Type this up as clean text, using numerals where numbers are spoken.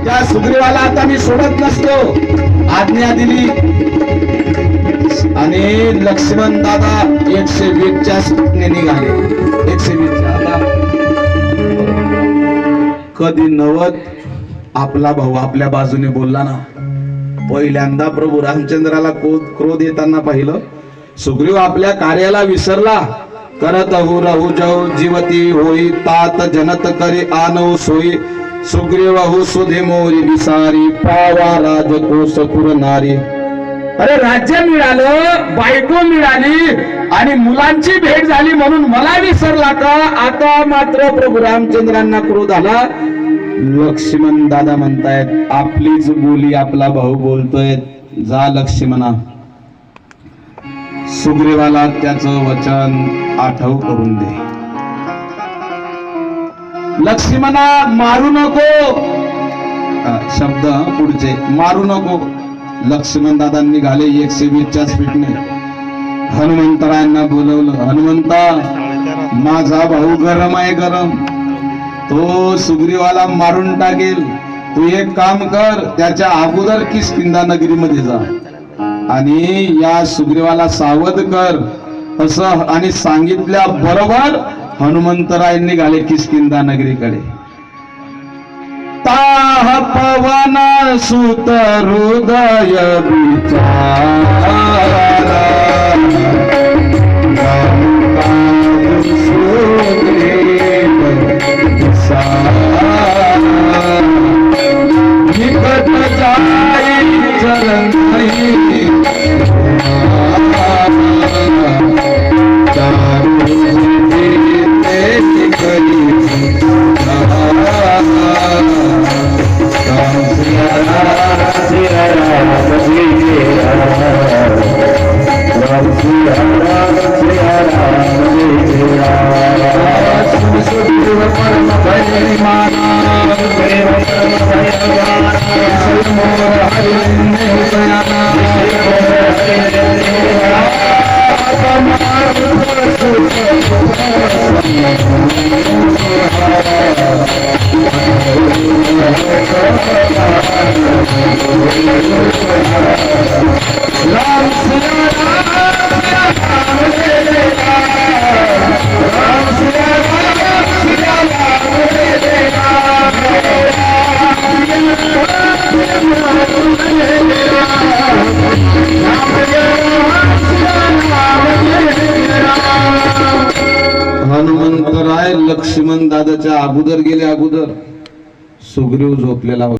त्या सुग्रीवाला आता मी सोडत नसतो, आज्ञा दिली आणि लक्ष्मण दादा 120च्या स्पीडने निघाले. 120च्या. आता कधी 90 आपला भाऊ आपल्या बाजूने बोलला ना. पहिल्यांदा प्रभू रामचंद्राला क्रोध येताना पाहिलं. सुग्रीव आपल्या कार्याला विसरला. करत हो रहू जाऊ जीवती होई तात जनत करी आनव सोई. सुग्रीव हो सुधे मोरी विसारी पावा राजकोस पुर नारी. अरे राज्य मिळालं, बायको मिळाली आणि मुलांची भेट झाली म्हणून मला विसरला का? आता मात्र प्रभू रामचंद्रांना क्रोध आला. लक्ष्मण दादा म्हणतायत आपलीच बोली आपला भाऊ बोलतोय, जा लक्ष्मणा. सुग्रीवाला त्याचं वचन आठव करून दे. लक्ष्मणा मारू नको. शब्द पुढचे मारू नको. लक्ष्मण दादा निघाले 120च्या स्पीडने. हनुमंतरायांना बोलवलं. हनुमंता माझा भाऊ गरम आहे, गरम. तो सुग्रीवाला मारून टाकेल. तू एक काम कर, त्याच्या अगोदर किष्किंधा नगरीमध्ये जा आणि या सुग्रीवाला सावध कर असं आणि सांगितल्या बरोबर हनुमंतराय निघाले किष्किंधा नगरीकडे. ताह पवन सुत हृदय विचारा निकट जाई चरण हनुमंतराय लक्ष्मण दादाच्या अगोदर गेले. अगोदर सुग्रीव झोपलेला होता.